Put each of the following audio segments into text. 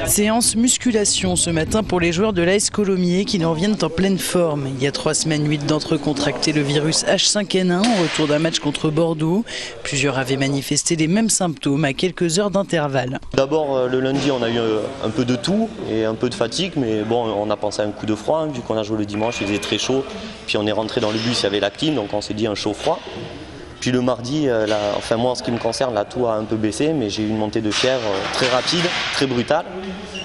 Séance musculation ce matin pour les joueurs de l'AS Colomiers qui en reviennent en pleine forme. Il y a 3 semaines, 8 d'entre eux contractaient le virus H5N1 au retour d'un match contre Bordeaux. Plusieurs avaient manifesté les mêmes symptômes à quelques heures d'intervalle. D'abord le lundi on a eu un peu de toux et un peu de fatigue, mais bon, on a pensé à un coup de froid vu qu'on a joué le dimanche, il faisait très chaud. Puis on est rentré dans le bus, il y avait la clim, donc on s'est dit un chaud-froid. Puis le mardi, moi en ce qui me concerne, la toux a un peu baissé, mais j'ai eu une montée de fièvre très rapide, très brutale.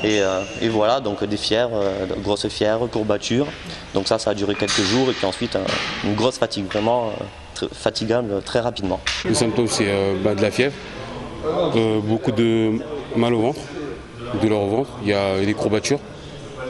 Et voilà, donc des fièvres, grosses fièvres, courbatures. Donc ça a duré quelques jours et puis ensuite une grosse fatigue, vraiment fatigable très rapidement. Les symptômes c'est de la fièvre, beaucoup de mal au ventre, douleur au ventre, il y a des courbatures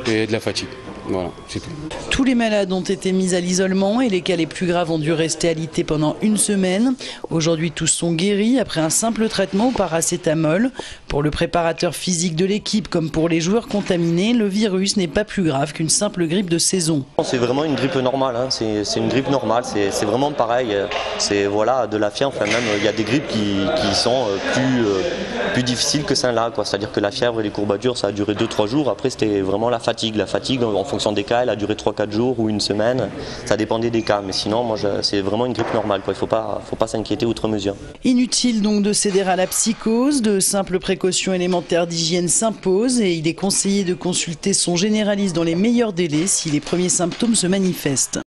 et de la fatigue. Voilà, c'est tout. Tous les malades ont été mis à l'isolement et les cas les plus graves ont dû rester alités pendant 1 semaine. Aujourd'hui, tous sont guéris après un simple traitement au paracétamol. Pour le préparateur physique de l'équipe comme pour les joueurs contaminés, le virus n'est pas plus grave qu'une simple grippe de saison. C'est vraiment une grippe normale, hein. C'est une grippe normale, c'est vraiment pareil. C'est voilà, de la fièvre, enfin même il y a des grippes qui sont plus difficiles que celle-là. C'est-à-dire que la fièvre et les courbatures, ça a duré 2-3 jours. Après, c'était vraiment la fatigue. La fatigue, en fonction des cas, elle a duré 3-4 jours ou 1 semaine. Ça dépendait des cas. Mais sinon, c'est vraiment une grippe normale. Il ne faut pas s'inquiéter outre mesure. Inutile donc de céder à la psychose. De simples précautions élémentaires d'hygiène s'imposent et il est conseillé de consulter son généraliste dans les meilleurs délais si les premiers symptômes se manifestent.